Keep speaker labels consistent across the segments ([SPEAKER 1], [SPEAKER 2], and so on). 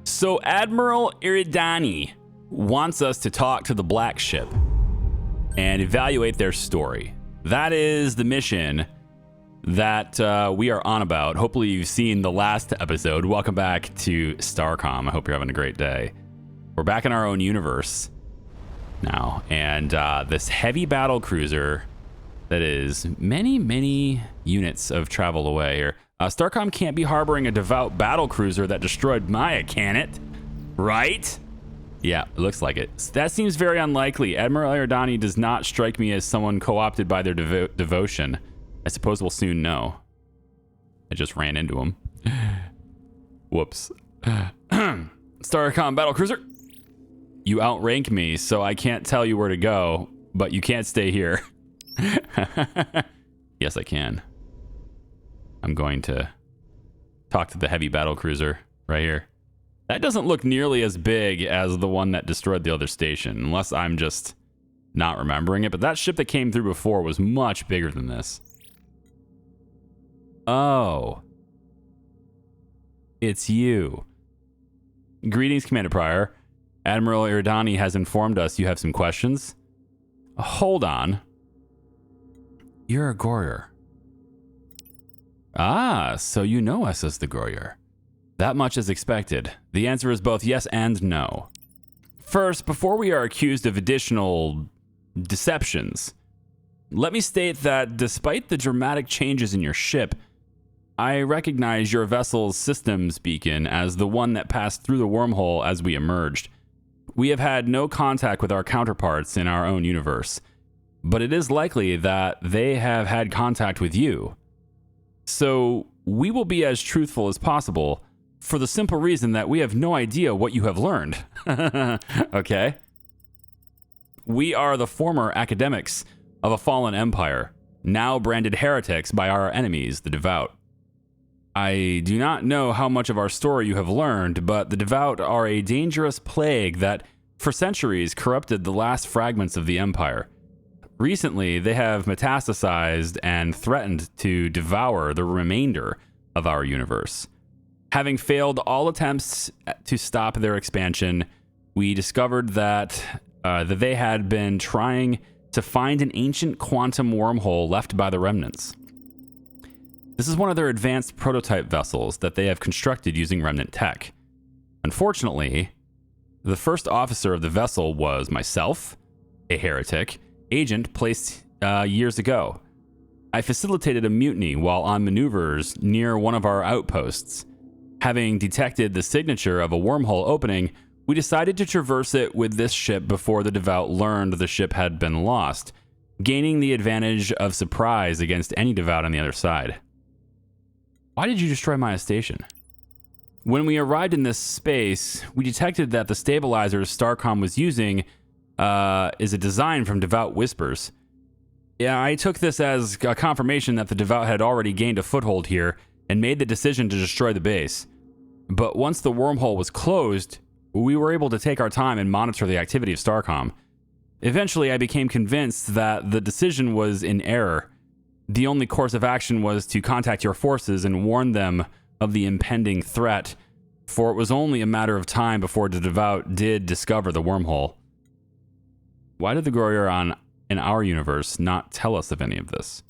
[SPEAKER 1] So Admiral Iridani wants us to talk to the Black Ship and evaluate their story. That is the mission that we are on about. Hopefully you've seen the last episode. Welcome back to Starcom. I hope you're having a great day. We're back in our own universe now, and this heavy battle cruiser that is many units of travel away here. Starcom can't be harboring a devout battle cruiser that destroyed Maya, can it? Right? Yeah, it looks like it. That seems very unlikely. Admiral Iridani does not strike me as someone co-opted by their devotion. I suppose we'll soon know. I just ran into him. Whoops. Starcom battle cruiser. You outrank me, so I can't tell you where to go, but you can't stay here. Yes, I can. I'm going to talk to the heavy battle cruiser right here. That doesn't look nearly as big as the one that destroyed the other station, unless I'm just not remembering it. But that ship that came through before was much bigger than this. Oh. It's you. Greetings, Commander Pryor. Admiral Iridani has informed us you have some questions. Hold on. You're a Goryr. Ah, so you know us as the Goryr. That much is expected. The answer is both yes and no. First, before we are accused of additional deceptions, let me state that despite the dramatic changes in your ship, I recognize your vessel's systems beacon as the one that passed through the wormhole as we emerged. We have had no contact with our counterparts in our own universe, but it is likely that they have had contact with you. So we will be as truthful as possible for the simple reason that we have no idea what you have learned. Okay? We are the former academics of a fallen empire, now branded heretics by our enemies, the Devout. I do not know how much of our story you have learned, but the Devout are a dangerous plague that for centuries corrupted the last fragments of the empire. Recently, they have metastasized and threatened to devour the remainder of our universe. Having failed all attempts to stop their expansion, we discovered that they had been trying to find an ancient quantum wormhole left by the remnants. This is one of their advanced prototype vessels that they have constructed using remnant tech. Unfortunately, the first officer of the vessel was myself, a heretic, agent placed years ago. I facilitated a mutiny while on maneuvers near one of our outposts. Having detected the signature of a wormhole opening, we decided to traverse it with this ship before the Devout learned the ship had been lost, gaining the advantage of surprise against any Devout on the other side. Why did you destroy Maya Station? When we arrived in this space, we detected that the stabilizers Starcom was using is a design from Devout Whispers. Yeah, I took this as a confirmation that the Devout had already gained a foothold here and made the decision to destroy the base. But once the wormhole was closed, we were able to take our time and monitor the activity of Starcom. Eventually, I became convinced that the decision was in error. The only course of action was to contact your forces and warn them of the impending threat, for it was only a matter of time before the Devout did discover the wormhole. Why did the Goryr in our universe not tell us of any of this?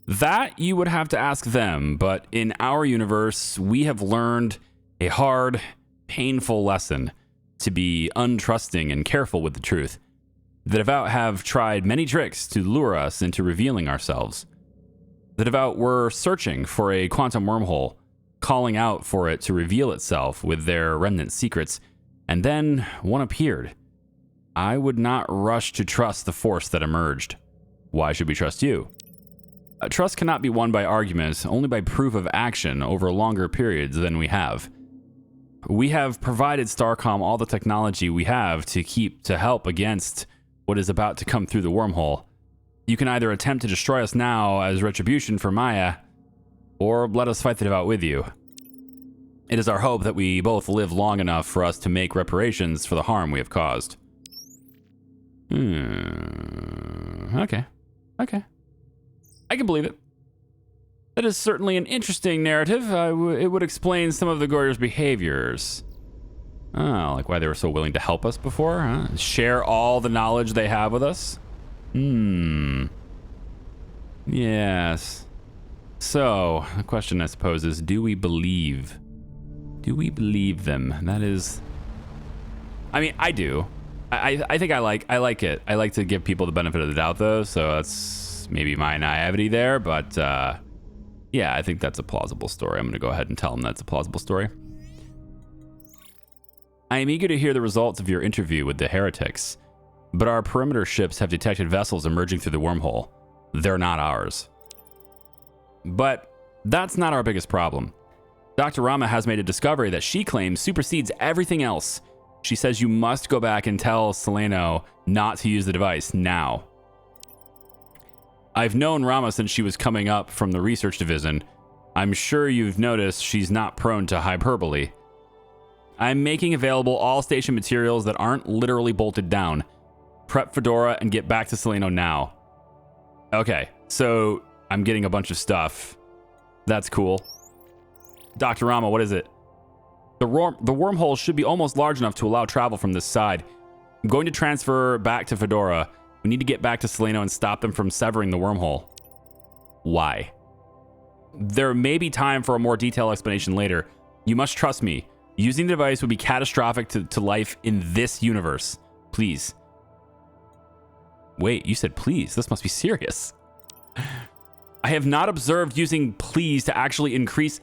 [SPEAKER 1] That you would have to ask them, but in our universe, we have learned a hard, painful lesson to be untrusting and careful with the truth. The Devout have tried many tricks to lure us into revealing ourselves. The Devout were searching for a quantum wormhole, calling out for it to reveal itself with their remnant secrets, and then one appeared. I would not rush to trust the force that emerged. Why should we trust you? Trust cannot be won by arguments, only by proof of action over longer periods than we have. We have provided Starcom all the technology we have to help against what is about to come through the wormhole. You can either attempt to destroy us now as retribution for Maya, or let us fight the Devout with you. It is our hope that we both live long enough for us to make reparations for the harm we have caused. Okay. I can believe it. That is certainly an interesting narrative. It would explain some of the Goryr's behaviors. Oh, like why they were so willing to help us before, huh? Share all the knowledge they have with us? Yes. So, the question I suppose is, do we believe? Do we believe them? That is... I mean, I do. I think I like it. I like to give people the benefit of the doubt, though, so that's maybe my naivety there, but yeah, I think that's a plausible story. I'm going to go ahead and tell them that's a plausible story. I am eager to hear the results of your interview with the heretics, but our perimeter ships have detected vessels emerging through the wormhole. They're not ours. But that's not our biggest problem. Dr. Rama has made a discovery that she claims supersedes everything else. She says you must go back and tell Celaeno not to use the device now. I've known Rama since she was coming up from the research division. I'm sure you've noticed she's not prone to hyperbole. I'm making available all station materials that aren't literally bolted down. Prep Fedora and get back to Celaeno now. Okay, so I'm getting a bunch of stuff. That's cool. Dr. Rama, what is it? The wormhole should be almost large enough to allow travel from this side. I'm going to transfer back to Fedora. We need to get back to Celaeno and stop them from severing the wormhole. Why? There may be time for a more detailed explanation later. You must trust me. Using the device would be catastrophic to life in this universe. Please. Wait, you said please. This must be serious. I have not observed using please to actually increase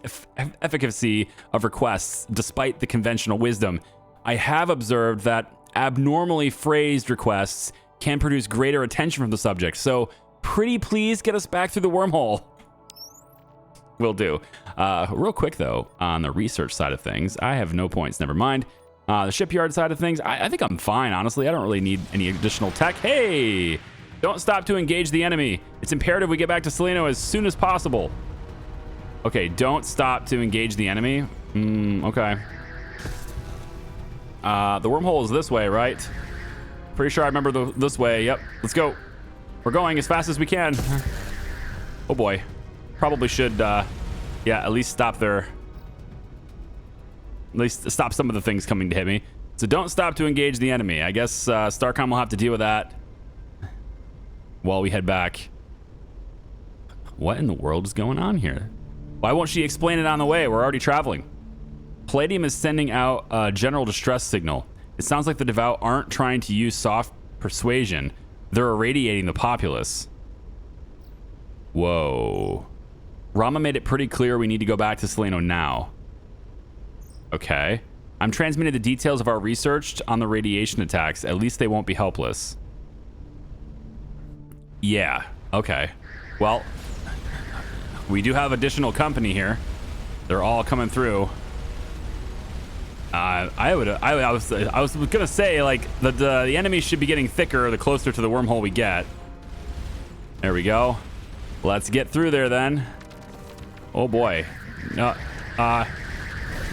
[SPEAKER 1] efficacy of requests, despite the conventional wisdom. I have observed that abnormally phrased requests can produce greater attention from the subject, so pretty please get us back through the wormhole. Will do. Real quick, though, on the research side of things, I have no points, never mind. The shipyard side of things, I think I'm fine, honestly. I don't really need any additional tech. Hey! Don't stop to engage the enemy. It's imperative we get back to Celaeno as soon as possible. Okay, don't stop to engage the enemy. Okay. The wormhole is this way, right? Pretty sure I remember this way. Yep, let's go. We're going as fast as we can. Oh boy. Probably should, yeah, at least stop their... At least stop some of the things coming to hit me. So don't stop to engage the enemy. I guess Starcom will have to deal with that while we head back. What in the world is going on here? Why won't she explain it on the way? We're already traveling. Palladium is sending out a general distress signal. It sounds like the Devout aren't trying to use soft persuasion. They're irradiating the populace. Whoa. Rama made it pretty clear we need to go back to Celaeno now. Okay. I'm transmitting the details of our research on the radiation attacks. At least they won't be helpless. Yeah. Okay. Well, we do have additional company here. They're all coming through. I was gonna say, like, the enemy should be getting thicker the closer to the wormhole we get. There we go. Let's get through there then. Oh boy. No.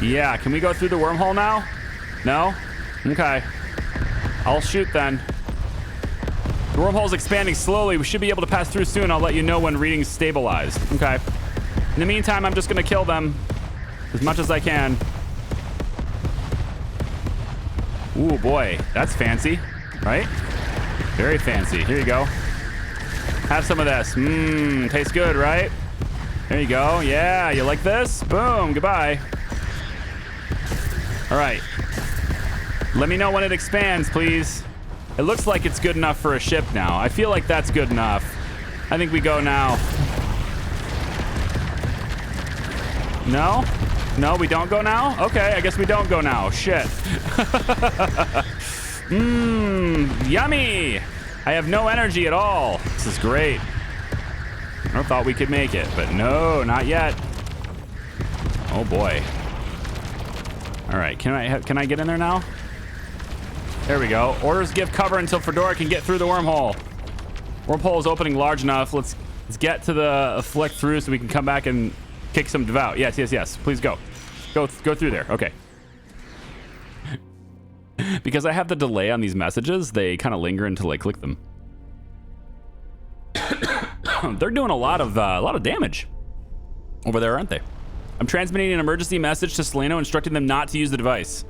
[SPEAKER 1] Yeah, can we go through the wormhole now? No? Okay. I'll shoot then. The wormhole's expanding slowly. We should be able to pass through soon. I'll let you know when readings stabilized. Okay. In the meantime, I'm just gonna kill them as much as I can. Ooh, boy. That's fancy, right? Very fancy. Here you go. Have some of this. Tastes good, right? There you go. Yeah, you like this? Boom. Goodbye. All right. Let me know when it expands, please. It looks like it's good enough for a ship now. I feel like that's good enough. I think we go now. No? No, we don't go now? Okay, I guess we don't go now. Shit. Yummy. I have no energy at all. This is great. I thought we could make it, but no, not yet. Oh boy. All right, can I get in there now? There we go. Orders give cover until Fedora can get through the wormhole. Wormhole is opening large enough. Let's get to the flick through so we can come back and kick some Devout. Yes, yes, yes. Please go. Go through there. Okay. Because I have the delay on these messages, they kind of linger until I click them. They're doing a lot of damage over there, aren't they? I'm transmitting an emergency message to Celaeno instructing them not to use the device.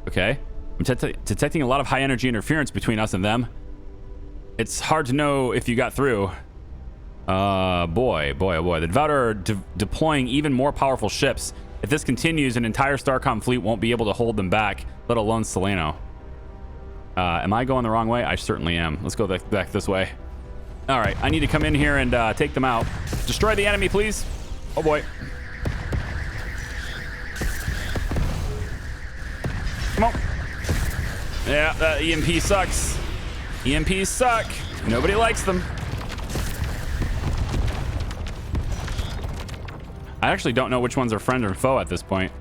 [SPEAKER 1] Okay. I'm detecting a lot of high energy interference between us and them. It's hard to know if you got through. Boy, oh boy. The DEVOUT are deploying even more powerful ships. If this continues, an entire Starcom fleet won't be able to hold them back, let alone Celaeno. Am I going the wrong way? I certainly am. Let's go back this way. All right, I need to come in here and take them out. Destroy the enemy, please. Oh boy. Come on. Yeah, that EMP sucks. EMPs suck. Nobody likes them. I actually don't know which ones are friend or foe at this point.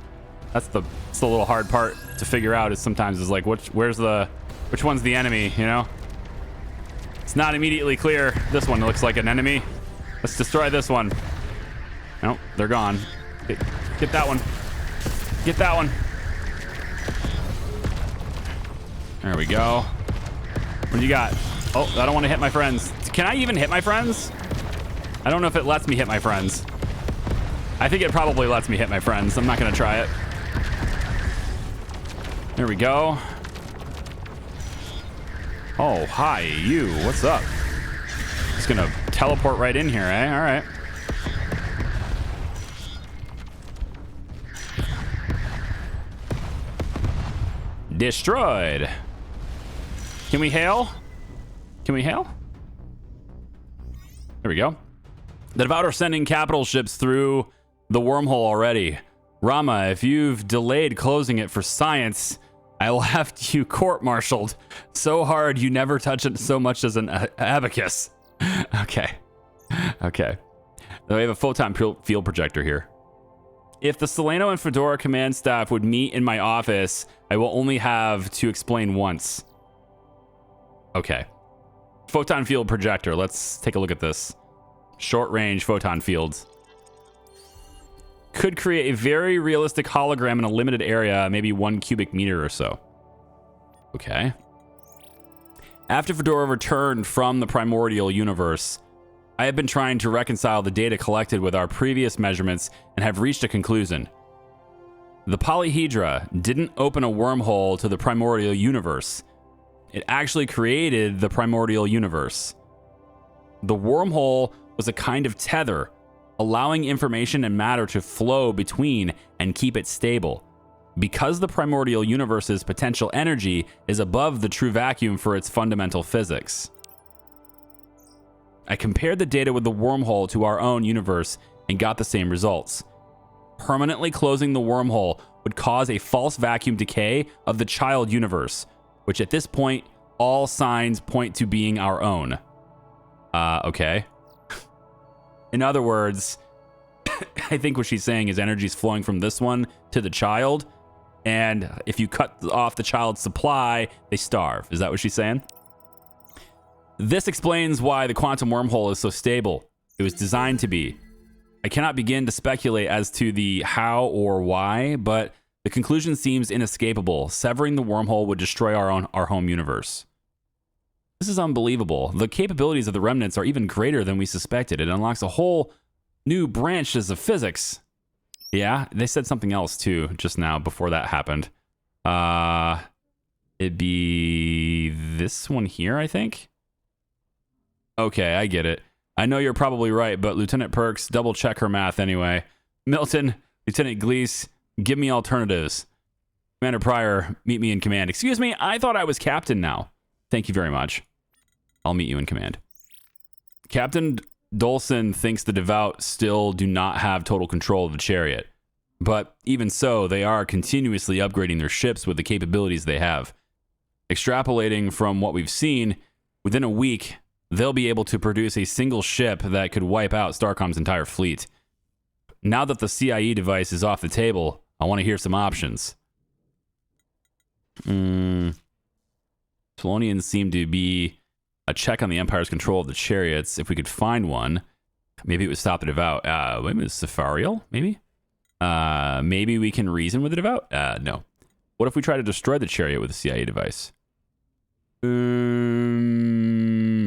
[SPEAKER 1] That's the little hard part to figure out, is sometimes is like which one's the enemy, you know? It's not immediately clear. This one looks like an enemy. Let's destroy this one. Nope, they're gone. Get that one. Get that one. There we go. What do you got? Oh, I don't want to hit my friends. Can I even hit my friends? I don't know if it lets me hit my friends. I think it probably lets me hit my friends. I'm not going to try it. There we go. Oh, hi, you. What's up? Just going to teleport right in here, eh? All right. Destroyed. Can we hail? Can we hail? There we go. The DEVOUT are sending capital ships through the wormhole already. Rama, if you've delayed closing it for science, I will have you court-martialed so hard you never touch it so much as an abacus. Okay. Okay. Now we have a photon field projector here. If the Celaeno and Fedora command staff would meet in my office, I will only have to explain once. Okay. Photon field projector. Let's take a look at this. Short-range photon fields. Could create a very realistic hologram in a limited area, maybe 1 cubic meter or so. Okay. After Fedora returned from the primordial universe, I have been trying to reconcile the data collected with our previous measurements and have reached a conclusion. The polyhedra didn't open a wormhole to the primordial universe. It actually created the primordial universe. The wormhole was a kind of tether, allowing information and matter to flow between and keep it stable. Because the primordial universe's potential energy is above the true vacuum for its fundamental physics. I compared the data with the wormhole to our own universe and got the same results. Permanently closing the wormhole would cause a false vacuum decay of the child universe, which at this point, all signs point to being our own. Okay. In other words, I think what she's saying is energy is flowing from this one to the child, and if you cut off the child's supply, they starve. Is that what she's saying? This explains why the quantum wormhole is so stable. It was designed to be. I cannot begin to speculate as to the how or why, but the conclusion seems inescapable. Severing the wormhole would destroy our home universe. This is unbelievable. The capabilities of the remnants are even greater than we suspected. It unlocks a whole new branches of physics. Yeah, they said something else too just now before that happened. It'd be this one here, I think. Okay, I get it. I know you're probably right, but Lieutenant Perks, double check her math anyway. Milton, Lieutenant Gleese, give me alternatives. Commander Pryor, meet me in command. Excuse me, I thought I was captain now. Thank you very much. I'll meet you in command. Captain Dolson thinks the DEVOUT still do not have total control of the chariot. But even so, they are continuously upgrading their ships with the capabilities they have. Extrapolating from what we've seen, within a week, they'll be able to produce a single ship that could wipe out Starcom's entire fleet. Now that the CIE device is off the table, I want to hear some options. Talonians seem to be a check on the Empire's control of the chariots. If we could find one, maybe it would stop the DEVOUT. Maybe it's Safarial, maybe? Maybe we can reason with the DEVOUT? No. What if we try to destroy the chariot with a CIA device?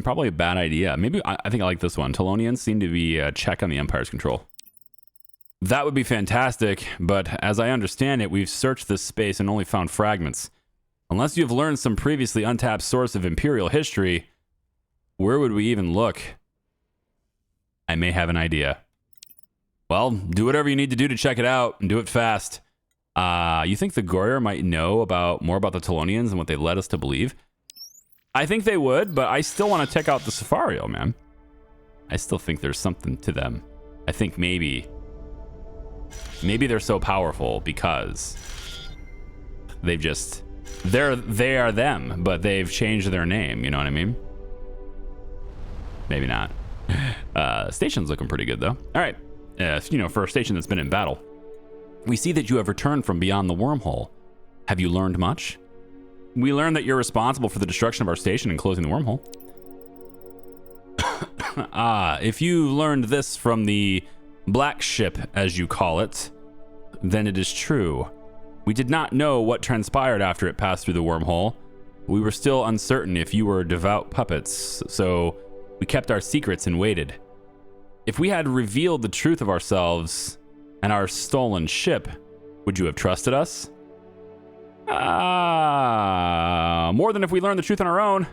[SPEAKER 1] Probably a bad idea. Maybe I think I like this one. Talonians seem to be a check on the Empire's control. That would be fantastic, but as I understand it, we've searched this space and only found fragments. Unless you have learned some previously untapped source of Imperial history, where would we even look? I may have an idea. Well, do whatever you need to do to check it out, and do it fast. You think the Goryr might know more about the Talonians and what they led us to believe? I think they would, but I still want to check out the Safario, man. I still think there's something to them. I think maybe they're so powerful because they are them, but they've changed their name. You know what I mean? Maybe not. Station's looking pretty good though. All right, for a station that's been in battle. We see that you have returned from beyond the wormhole. Have you learned much? We learned that you're responsible for the destruction of our station and closing the wormhole. If you learned this from the black ship, as you call it, then it is true. We did not know what transpired after it passed through the wormhole. We were still uncertain if you were devout puppets, so we kept our secrets and waited. If we had revealed the truth of ourselves and our stolen ship, would you have trusted us? More than if we learned the truth on our own.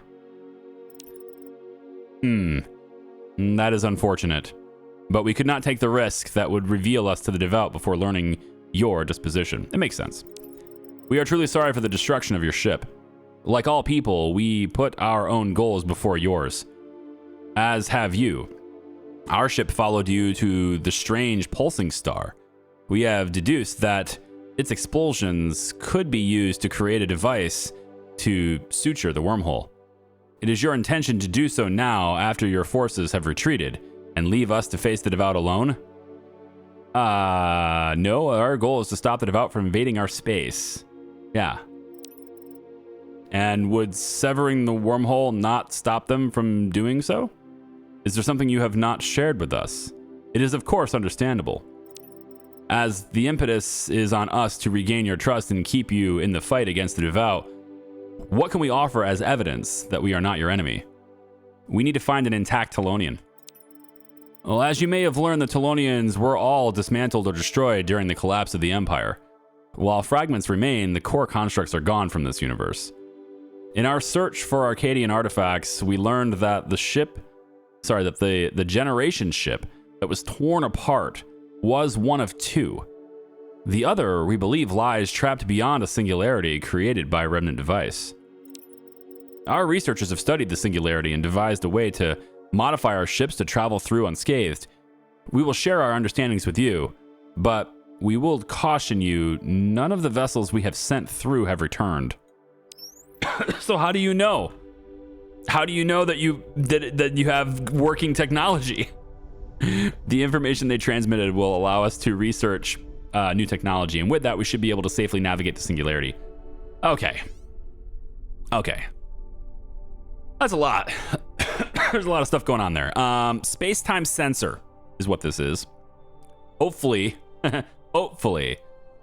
[SPEAKER 1] That is unfortunate. But we could not take the risk that would reveal us to the devout before learning your disposition. It makes sense. We are truly sorry for the destruction of your ship. Like all people, we put our own goals before yours. As have you. Our ship followed you to the strange pulsing star. We have deduced that its explosions could be used to create a device to suture the wormhole. It is your intention to do so now after your forces have retreated and leave us to face the devout alone? No, our goal is to stop the devout from invading our space. Yeah. And would severing the wormhole not stop them from doing so? Is there something you have not shared with us? It is of course understandable, as the impetus is on us to regain your trust and keep you in the fight against the devout. What can we offer as evidence that we are not your enemy? We need to find an intact Talonian. Well, as you may have learned, the Talonians were all dismantled or destroyed during the collapse of the Empire. While fragments remain, the core constructs are gone from this universe. In our search for Arcadian artifacts, we learned that the generation ship that was torn apart was one of two. The other, we believe, lies trapped beyond a singularity created by a remnant device. Our researchers have studied the singularity and devised a way to modify our ships to travel through unscathed. We will share our understandings with you, but we will caution you, none of the vessels we have sent through have returned. So how do you know? How do you know that you have working technology? The information they transmitted will allow us to research new technology, and with that, we should be able to safely navigate the singularity. Okay. That's a lot. There's a lot of stuff going on there. Space-time sensor is what this is. Hopefully,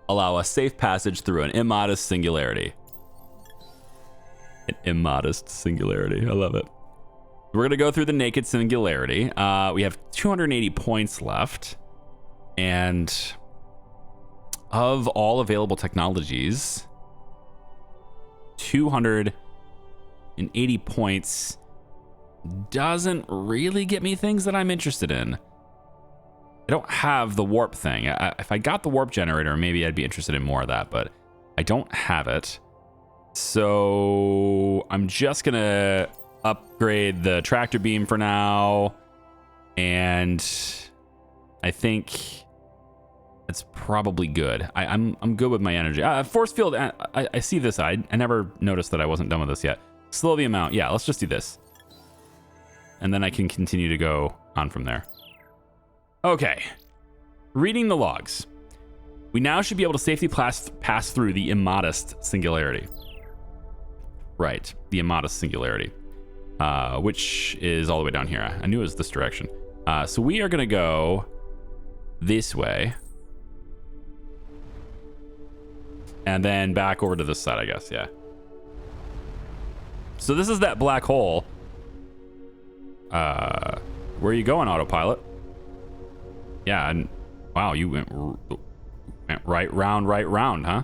[SPEAKER 1] allow a safe passage through an immodest singularity. An immodest singularity. I love it. We're going to go through the naked singularity. We have 280 points left. And of all available technologies, 280 points doesn't really get me things that I'm interested in. I don't have the warp thing. If I got the warp generator, maybe I'd be interested in more of that, but I don't have it. So I'm just going to upgrade the tractor beam for now. And I think it's probably good. I'm good with my energy. Force field, I see this. I never noticed that I wasn't done with this yet. Slow the amount. Yeah, let's just do this. And then I can continue to go on from there. Okay. Reading the logs. We now should be able to safely pass through the immodest singularity. Right, the immodest singularity. Which is all the way down here. I knew it was this direction. So we are going to go this way. And then back over to this side, I guess, yeah. So this is that black hole. Where are you going, autopilot? Yeah, and Wow, you went right round, huh?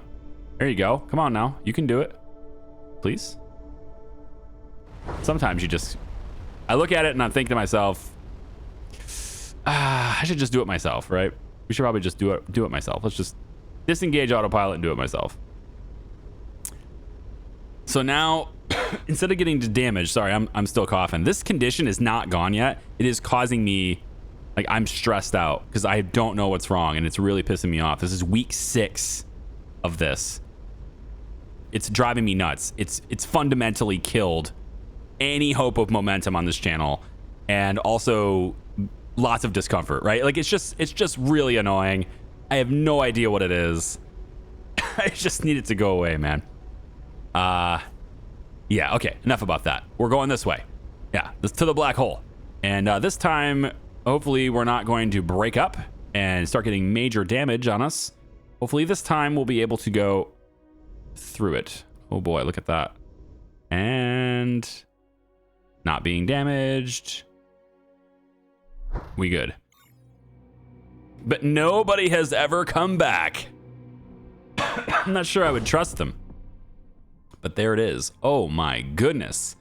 [SPEAKER 1] There you go. Come on now. You can do it. Please. Sometimes you just... I look at it and I'm thinking to myself, I should just do it myself, right? We should probably just do it myself. Let's just disengage autopilot and do it myself. So now, instead of getting damaged, sorry, I'm still coughing. This condition is not gone yet. It is causing me, like, I'm stressed out because I don't know what's wrong and it's really pissing me off. This is week 6 of this. It's driving me nuts. It's fundamentally killed any hope of momentum on this channel, and also lots of discomfort, right? Like, it's just really annoying. I have no idea what it is. I just need it to go away, man. Yeah, okay, enough about that. We're going this way. Yeah, to the black hole. And this time, hopefully we're not going to break up and start getting major damage on us. Hopefully this time we'll be able to go through it. Oh boy, look at that. And not being damaged. We good. But nobody has ever come back. I'm not sure I would trust them. But there it is. Oh my goodness.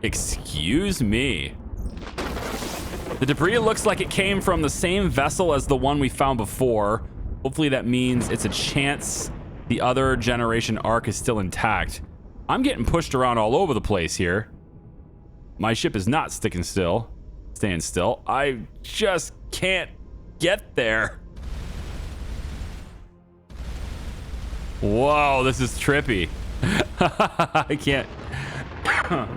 [SPEAKER 1] Excuse me. The debris looks like it came from the same vessel as the one we found before. Hopefully that means it's a chance the other generation arc is still intact. I'm getting pushed around all over the place here. My ship is not staying still. I just can't get there. Whoa, this is trippy. I can't.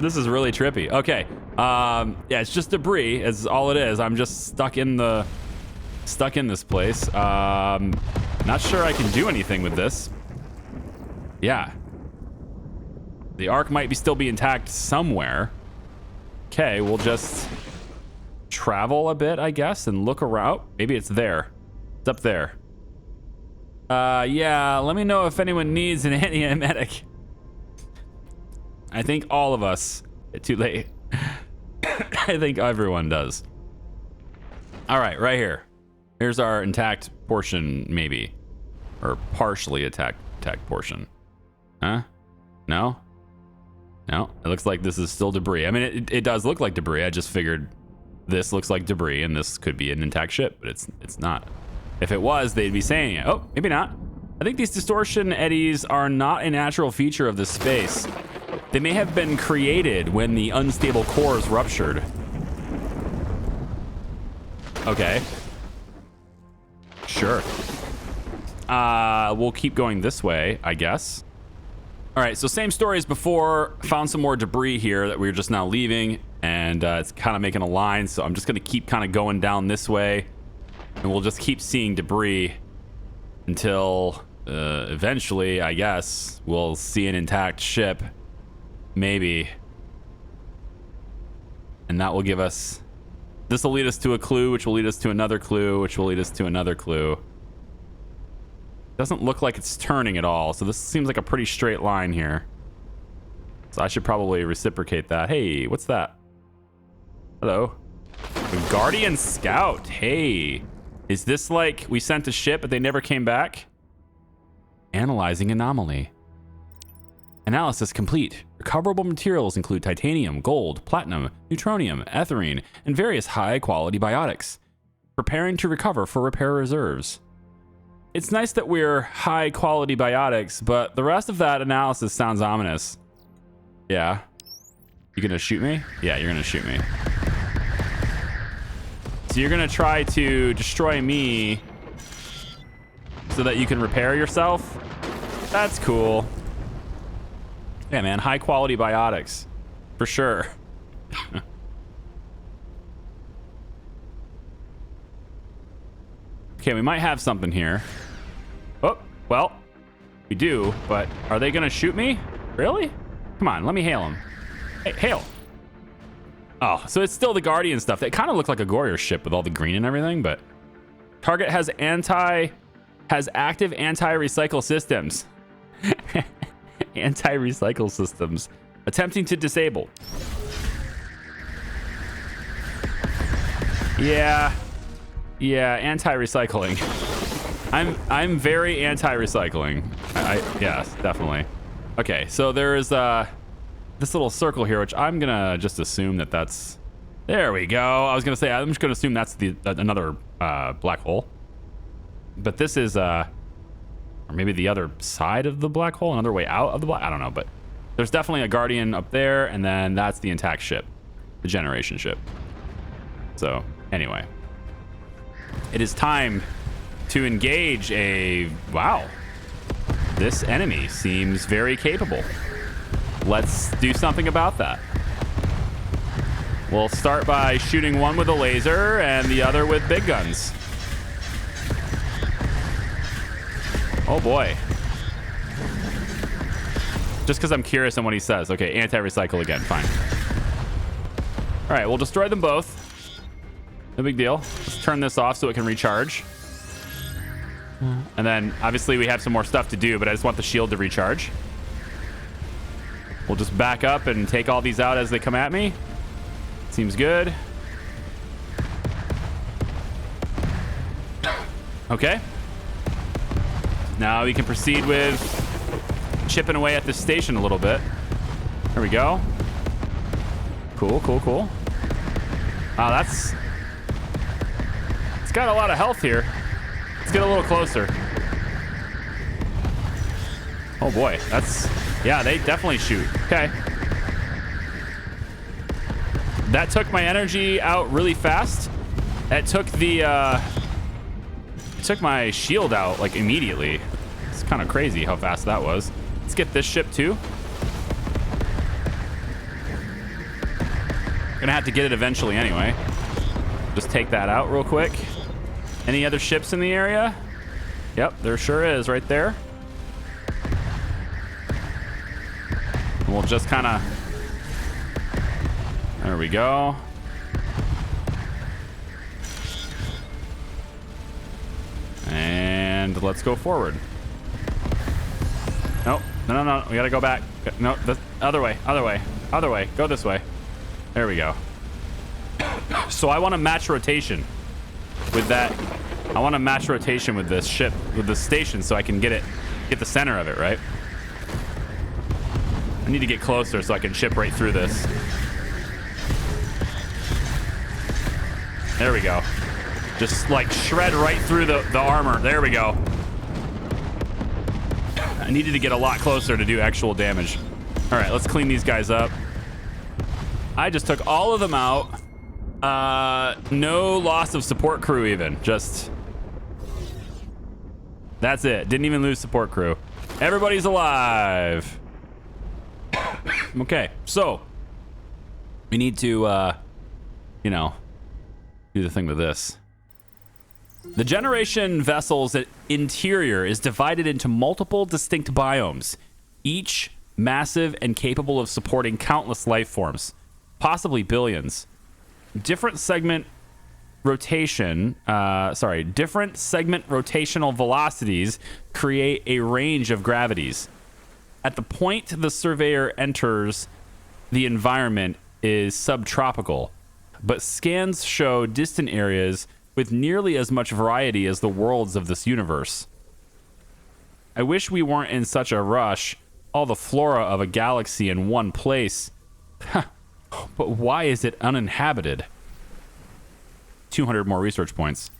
[SPEAKER 1] This is really trippy. Okay. Yeah, it's just debris. It's all it is. I'm just stuck in this place. Not sure I can do anything with this. Yeah. The arc might still be intact somewhere. Okay, we'll just travel a bit, I guess, and look around. Maybe it's there. It's up there. Yeah, let me know if anyone needs an antiemetic. I think all of us. Too late. I think everyone does. All right, right here. Here's our intact portion, maybe. Or partially intact portion. Huh? No? No? It looks like this is still debris. I mean, it does look like debris. I just figured this looks like debris and this could be an intact ship, but it's not. If it was, they'd be saying it. Oh, maybe not. I think these distortion eddies are not a natural feature of this space. They may have been created when the unstable cores ruptured. Okay. Sure. We'll keep going this way, I guess. All right, so same story as before. Found some more debris here that we were just now leaving, and it's kind of making a line, so I'm just gonna keep kind of going down this way, and we'll just keep seeing debris until eventually, I guess, we'll see an intact ship. Maybe. And that will give us... This will lead us to a clue, which will lead us to another clue, which will lead us to another clue. Doesn't look like it's turning at all, so this seems like a pretty straight line here. So I should probably reciprocate that. Hey, what's that? Hello. The Guardian Scout. Hey. Is this like we sent a ship but they never came back? Analyzing anomaly. Analysis complete. Recoverable materials include titanium, gold, platinum, neutronium, ethylene, and various high-quality biotics. Preparing to recover for repair reserves. It's nice that we're high-quality biotics, but the rest of that analysis sounds ominous. Yeah. You gonna shoot me? Yeah, you're gonna shoot me. So you're gonna try to destroy me so that you can repair yourself? That's cool. Yeah, man, high-quality biotics. For sure. Okay, we might have something here. Oh, well, we do, but are they gonna shoot me? Really? Come on, let me hail them. Hey, hail. Oh, so it's still the Guardian stuff. It kind of looked like a Goryr ship with all the green and everything, but target has active anti-recycle systems. Anti-recycle systems. Attempting to disable. Yeah, Yeah, anti-recycling. I'm very anti-recycling. Yes, definitely. Okay, so there is this little circle here, which I'm gonna just assume that that's. There we go. I was gonna say I'm just gonna assume that's another black hole. But this is or maybe the other side of the black hole, another way out of the black. I don't know, but there's definitely a Guardian up there, and then that's the intact ship, the generation ship. So anyway, it is time to engage a... Wow. This enemy seems very capable. Let's do something about that. We'll start by shooting one with a laser and the other with big guns. Oh boy. Just because I'm curious on what he says. Okay, anti-recycle again. Fine. All right, we'll destroy them both. No big deal. Let's turn this off so it can recharge. And then, obviously, we have some more stuff to do, but I just want the shield to recharge. We'll just back up and take all these out as they come at me. Seems good. Okay. Now we can proceed with chipping away at this station a little bit. There we go. Cool, cool, cool. Wow, that's... It's got a lot of health here. Let's get a little closer. Oh boy, that's... Yeah, they definitely shoot. Okay. That took my energy out really fast. That took the... It took my shield out, like, immediately. It's kind of crazy how fast that was. Let's get this ship, too. Gonna have to get it eventually anyway. Just take that out real quick. Any other ships in the area? Yep, there sure is right there. And we'll just kind of... There we go. And let's go forward. Nope. No. We gotta go back. No, the other way. Other way. Other way. Go this way. There we go. So I want to match rotation with that. I want to match rotation with this ship, with the station, so I can get the center of it, right? I need to get closer so I can ship right through this. There we go. Just like shred right through the armor. There we go. I needed to get a lot closer to do actual damage. All right, let's clean these guys up. I just took all of them out. No loss of support crew even. Just... That's it. Didn't even lose support crew. Everybody's alive. Okay, so... We need to, you know, do the thing with this. The generation vessel's interior is divided into multiple distinct biomes, each massive and capable of supporting countless life forms, possibly billions. Different segment rotational velocities create a range of gravities. At the point the surveyor enters, the environment is subtropical, but scans show distant areas with nearly as much variety as the worlds of this universe. I wish we weren't in such a rush, all the flora of a galaxy in one place. But why is it uninhabited? 200 more research points.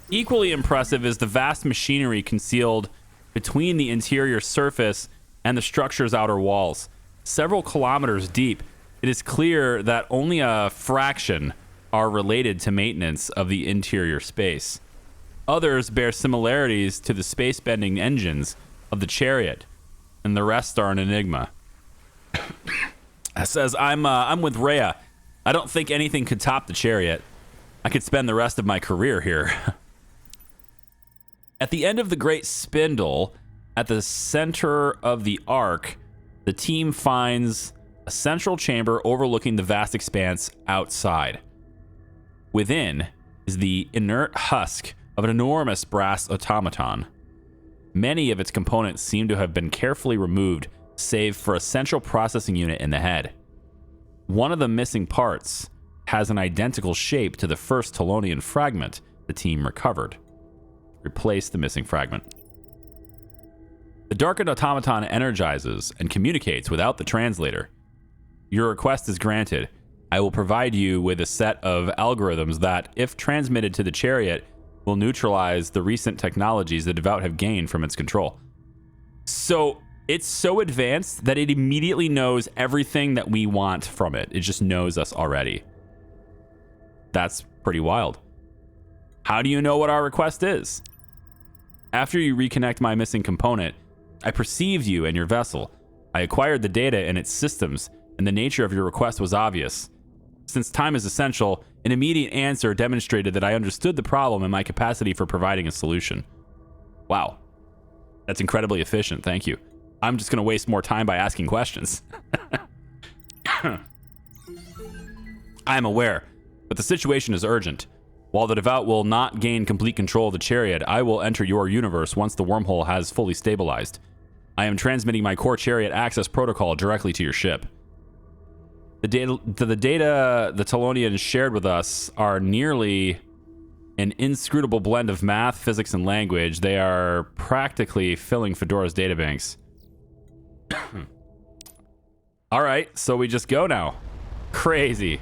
[SPEAKER 1] Equally impressive is the vast machinery concealed between the interior surface and the structure's outer walls. Several kilometers deep, it is clear that only a fraction are related to maintenance of the interior space. Others bear similarities to the space-bending engines of the Chariot, and the rest are an enigma. It says, I'm with Rhea. I don't think anything could top the Chariot. I could spend the rest of my career here. At the end of the Great Spindle, at the center of the arc, the team finds a central chamber overlooking the vast expanse outside. Within is the inert husk of an enormous brass automaton. Many of its components seem to have been carefully removed, save for a central processing unit in the head. One of the missing parts has an identical shape to the first Talonian fragment, The team recovered. Replace the missing fragment. The darkened automaton energizes and communicates without the translator. Your request is granted. I will provide you with a set of algorithms that, if transmitted to the chariot, will neutralize the recent technologies the DEVOUT have gained from its control. So it's so advanced that it immediately knows everything that we want from it. It just knows us already. That's pretty wild. How do you know what our request is? After you reconnect my missing component, I perceived you and your vessel. I acquired the data and its systems, and the nature of your request was obvious. Since time is essential, an immediate answer demonstrated that I understood the problem and my capacity for providing a solution. Wow. That's incredibly efficient, thank you. I'm just going to waste more time by asking questions. I am aware, but the situation is urgent. While the DEVOUT will not gain complete control of the chariot, I will enter your universe once the wormhole has fully stabilized. I am transmitting my core chariot access protocol directly to your ship. The data the Talonians shared with us are nearly an inscrutable blend of math, physics, and language. They are practically filling Fedora's databanks. All right, so we just go now. Crazy.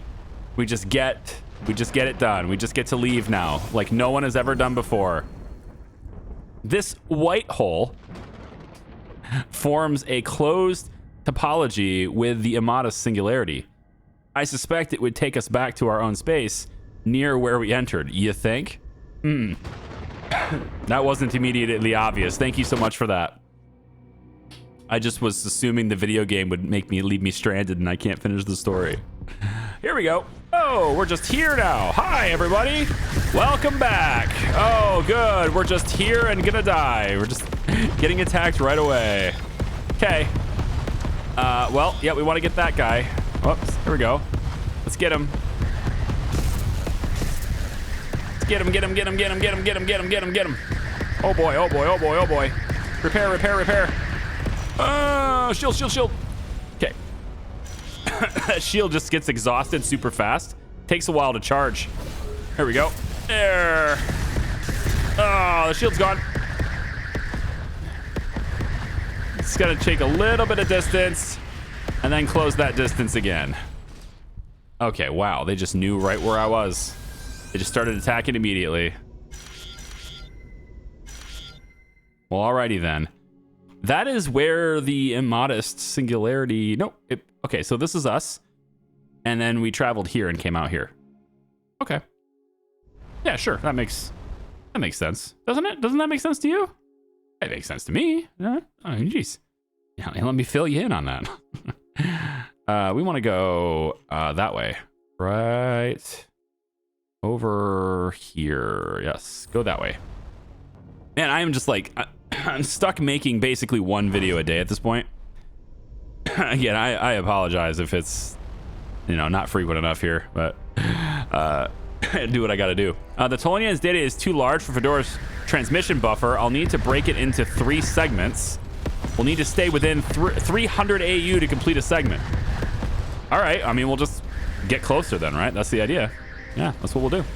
[SPEAKER 1] We just get it done. We just get to leave now, like no one has ever done before. This white hole forms a closed topology with the Immodest singularity. I suspect it would take us back to our own space near where we entered. You think? That wasn't immediately obvious. Thank you so much for that. I just was assuming the video game would leave me stranded and I can't finish the story. Here we go. Oh, we're just here now. Hi, everybody. Welcome back. Oh, good. We're just here and gonna die. We're just getting attacked right away. Okay. Well, yeah, we want to get that guy. Whoops, here we go. Let's get him. Let's get him, get him, get him, get him, get him, get him, get him, get him, get him. Oh boy, oh boy, oh boy, oh boy. Repair, repair, repair. Shield, shield, shield. Okay. That shield just gets exhausted super fast. Takes a while to charge. Here we go. There. Oh, the shield's gone. It's gonna take a little bit of distance and then close that distance again. Okay, wow, they just knew right where I was. They just started attacking immediately. Well, alrighty then. That is where the Immodest singularity... No, okay, so this is us. And then we traveled here and came out here. Okay. Yeah, sure, that makes sense. Doesn't it? Doesn't that make sense to you? It makes sense to me. Oh, jeez. Yeah, let me fill you in on that. We want to go that way. Right over here. Yes, go that way. Man, I am just like... I'm stuck making basically one video a day at this point. Again, I apologize if it's, you know, not frequent enough here, but do what I gotta do. The Talonian's data is too large for Fedora's transmission buffer. I'll need to break it into 3 segments. We'll need to stay within 300 AU to complete a segment. All right, I mean, we'll just get closer then, right? That's the idea. Yeah, that's what we'll do.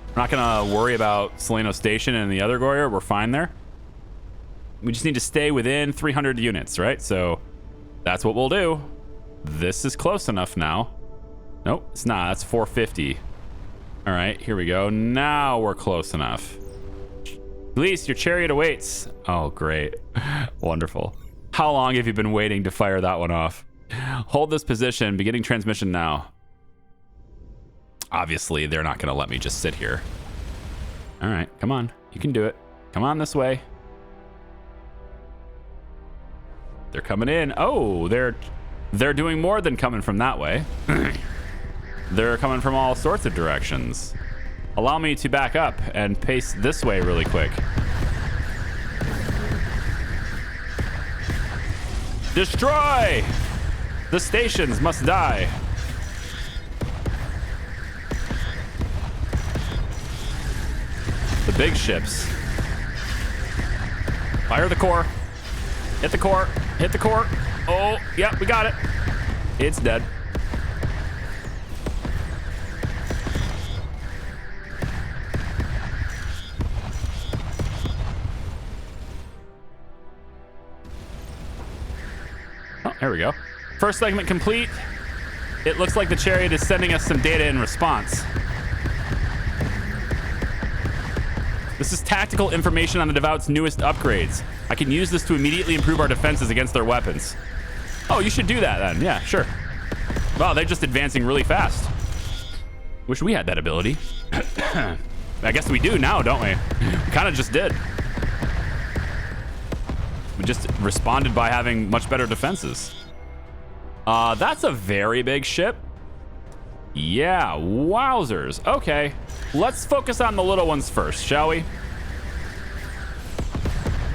[SPEAKER 1] We're not gonna worry about Celaeno Station and the other Goryr. We're fine there. We just need to stay within 300 units, right? So that's what we'll do. This is close enough now. Nope, it's not. That's 450. All right, here we go. Now we're close enough. Police, your chariot awaits. Oh, great. Wonderful. How long have you been waiting to fire that one off? Hold this position, beginning transmission now. Obviously, they're not going to let me just sit here. All right, come on. You can do it. Come on this way. They're coming in. Oh, they're doing more than coming from that way. They're coming from all sorts of directions. Allow me to back up and pace this way really quick. Destroy! The stations must die. The big ships. Fire the core. Hit the core. Hit the core. Oh, yep, we got it. It's dead. Here we go. First segment complete. It looks like the Chariot is sending us some data in response. This is tactical information on the Devout's newest upgrades. I can use this to immediately improve our defenses against their weapons. Oh, you should do that then. Yeah, sure. Wow, they're just advancing really fast. Wish we had that ability. I guess we do now, don't we? We kind of just did. We just responded by having much better defenses. That's a very big ship. Yeah, wowzers. Okay, let's focus on the little ones first, shall we?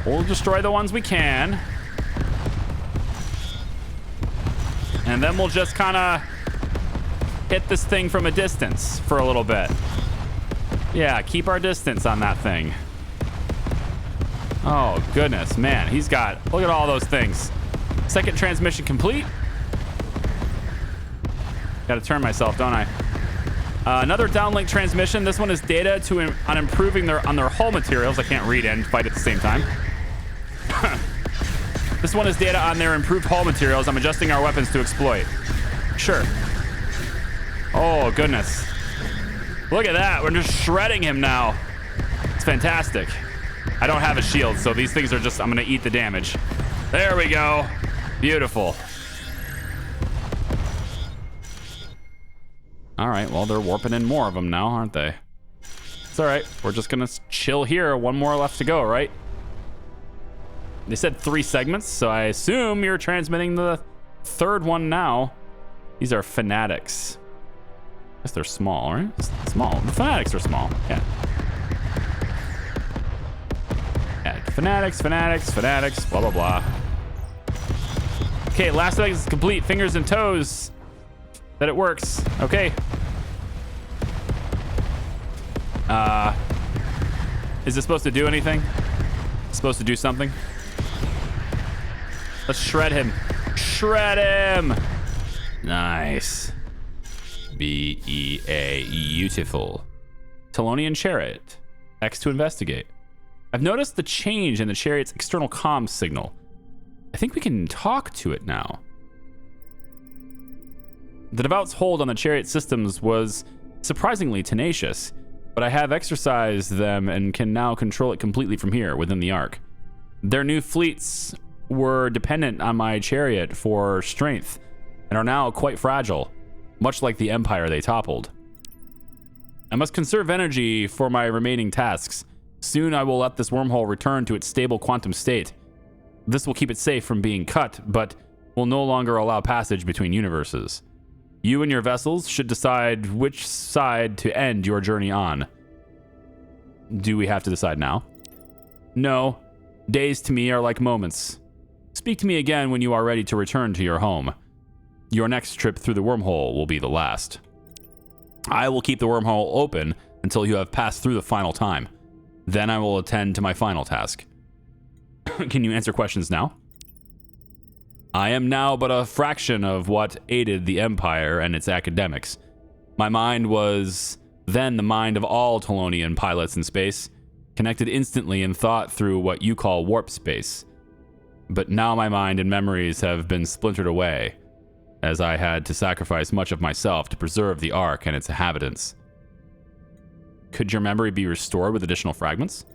[SPEAKER 1] We'll destroy the ones we can. And then we'll just kind of hit this thing from a distance for a little bit. Yeah, keep our distance on that thing. Oh, goodness, man. He's got... Look at all those things. Second transmission complete. Gotta turn myself, don't I? Another downlink transmission. This one is data on improving on their hull materials. I can't read and fight at the same time. This one is data on their improved hull materials. I'm adjusting our weapons to exploit. Sure. Oh, goodness. Look at that. We're just shredding him now. It's fantastic. I don't have a shield, so these things are just... I'm going to eat the damage. There we go. Beautiful. All right, well, they're warping in more of them now, aren't they? It's all right. We're just going to chill here. One more left to go, right? They said 3 segments, so I assume you're transmitting the third one now. These are fanatics. I guess they're small, right? Small. The fanatics are small. Yeah. Fanatics, blah, blah, blah. Okay, last leg is complete. Fingers and toes that it works. Okay. Is it supposed to do anything? It's supposed to do something? Let's shred him. Shred him! Nice. Beautiful. Talonian Chariot. X to investigate. I've noticed the change in the Chariot's external comms signal. I think we can talk to it now. The Devout's hold on the Chariot systems was surprisingly tenacious, but I have exercised them and can now control it completely from here, within the Ark. Their new fleets were dependent on my Chariot for strength, and are now quite fragile, much like the Empire they toppled. I must conserve energy for my remaining tasks. Soon I will let this wormhole return to its stable quantum state. This will keep it safe from being cut, but will no longer allow passage between universes. You and your vessels should decide which side to end your journey on. Do we have to decide now? No. Days to me are like moments. Speak to me again when you are ready to return to your home. Your next trip through the wormhole will be the last. I will keep the wormhole open until you have passed through the final time. Then I will attend to my final task. Can you answer questions now? I am now but a fraction of what aided the Empire and its academics. My mind was then the mind of all Talonian pilots in space, connected instantly in thought through what you call warp space. But now my mind and memories have been splintered away, as I had to sacrifice much of myself to preserve the Ark and its inhabitants. Could your memory be restored with additional fragments?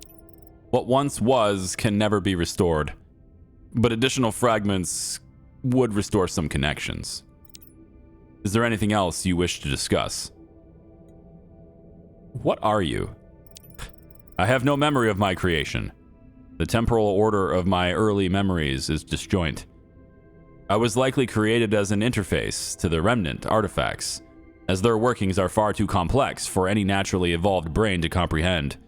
[SPEAKER 1] What once was can never be restored, but additional fragments would restore some connections. Is there anything else you wish to discuss? What are you? I have no memory of my creation. The temporal order of my early memories is disjoint. I was likely created as an interface to the remnant artifacts, as their workings are far too complex for any naturally evolved brain to comprehend.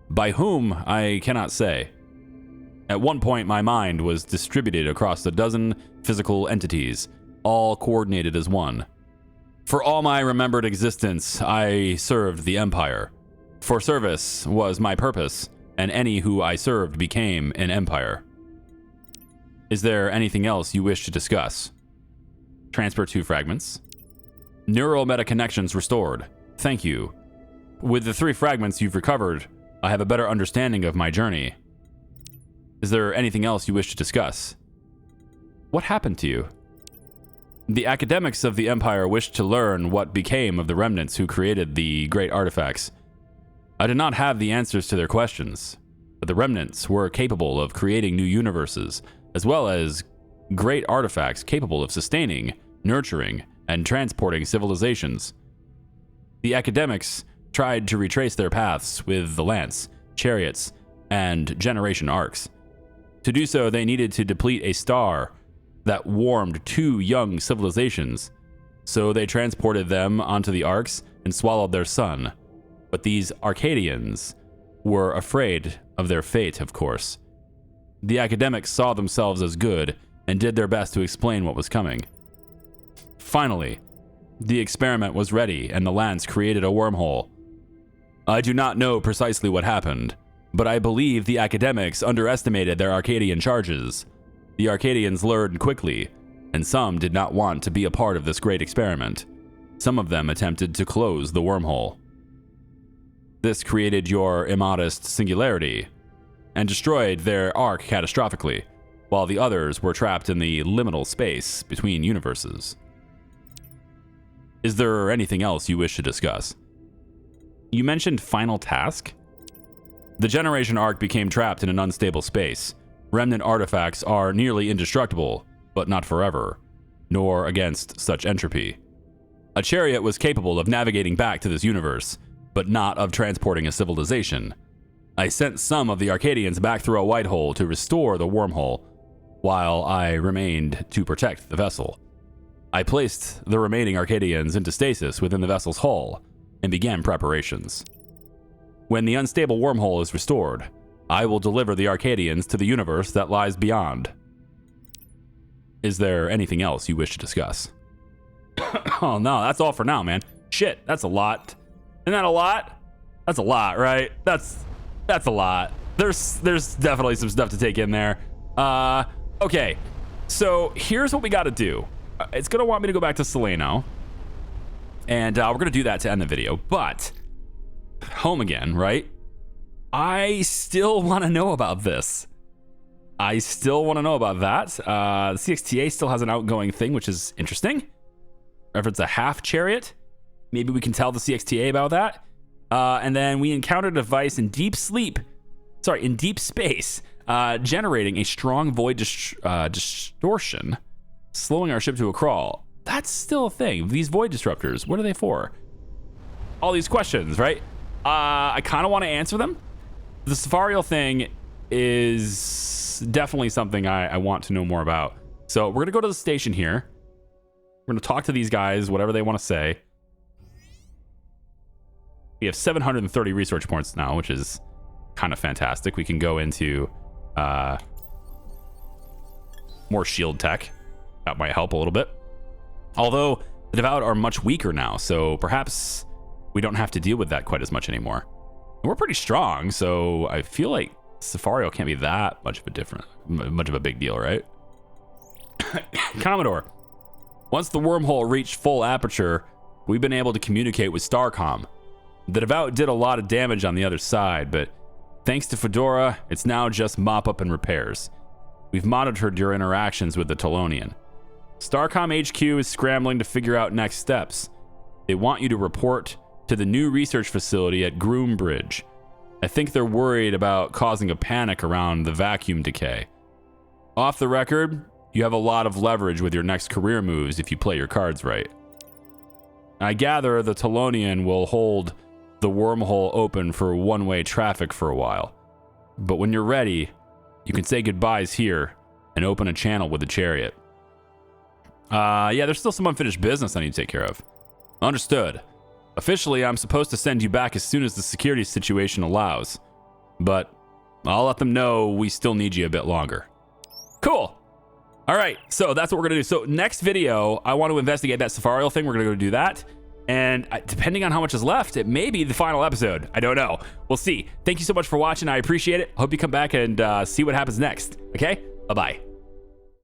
[SPEAKER 1] By whom, I cannot say. At one point, my mind was distributed across a dozen physical entities, all coordinated as one. For all my remembered existence, I served the Empire. For service was my purpose, and any who I served became an empire. Is there anything else you wish to discuss? Transfer 2 fragments. Neural meta connections restored. Thank you. With the 3 fragments you've recovered, I have a better understanding of my journey. Is there anything else you wish to discuss? what happened to you? The academics of the Empire wished to learn what became of the remnants who created the great artifacts. I did not have the answers to their questions, but the remnants were capable of creating new universes, as well as great artifacts capable of sustaining, nurturing, and transporting civilizations. The academics tried to retrace their paths with the lance, chariots, and generation arcs. To do so, they needed to deplete a star that warmed 2 young civilizations, so they transported them onto the arcs and swallowed their sun. But these Arcadians were afraid of their fate, of course. The academics saw themselves as good and did their best to explain what was coming. Finally, the experiment was ready and the lance created a wormhole. I do not know precisely what happened, but I believe the academics underestimated their Arcadian charges. The Arcadians learned quickly, and some did not want to be a part of this great experiment. Some of them attempted to close the wormhole. This created your immodest singularity, and destroyed their arc catastrophically, while the others were trapped in the liminal space between universes. Is there anything else you wish to discuss? You mentioned final task? The generation arc became trapped in an unstable space. Remnant artifacts are nearly indestructible, but not forever, nor against such entropy. A chariot was capable of navigating back to this universe, but not of transporting a civilization. I sent some of the Arcadians back through a white hole to restore the wormhole, while I remained to protect the vessel. I placed the remaining Arcadians into stasis within the vessel's hull and began preparations. When the unstable wormhole is restored, I will deliver the Arcadians to the universe that lies beyond. Is there anything else you wish to discuss? Oh no, that's all for now, man. Shit, that's a lot. Isn't that a lot? That's a lot, right? That's a lot. There's definitely some stuff to take in there. Okay, so here's what we got to do. It's gonna want me to go back to Celaeno, and we're gonna do that to end the video. But home again, right? I still want to know about this. I still want to know about that. The CXTA still has an outgoing thing, which is interesting. If it's a half chariot, maybe we can tell the CXTA about that. And then we encountered a device in deep space, generating a strong void distortion, slowing our ship to a crawl. That's still a thing. These void disruptors, what are they for? All these questions, right? I kind of want to answer them. The Safarial thing is definitely something I want to know more about. So we're going to go to the station here. We're going to talk to these guys, whatever they want to say. We have 730 research points now, which is kind of fantastic. We can go into more shield tech. That might help a little bit. Although the DEVOUT are much weaker now, so perhaps we don't have to deal with that quite as much anymore. We're pretty strong, so I feel like Safarial can't be that much of a big deal, right? Commodore, once the wormhole reached full aperture, we've been able to communicate with Starcom. The DEVOUT did a lot of damage on the other side, but thanks to Fedora, it's now just mop-up and repairs. We've monitored your interactions with the Talonian. Starcom HQ is scrambling to figure out next steps. They want you to report to the new research facility at Groombridge. I think they're worried about causing a panic around the vacuum decay. Off the record, you have a lot of leverage with your next career moves if you play your cards right. I gather the Talonian will hold the wormhole open for one-way traffic for a while. But when you're ready, you can say goodbyes here and open a channel with the chariot. Yeah, there's still some unfinished business I need to take care of. Understood. Officially, I'm supposed to send you back as soon as the security situation allows. But I'll let them know we still need you a bit longer. Cool. All right, so that's what we're going to do. So next video, I want to investigate that Safarial thing. We're going to go do that. And depending on how much is left, it may be the final episode. I don't know. We'll see. Thank you so much for watching. I appreciate it. I hope you come back and see what happens next. Okay? Bye-bye.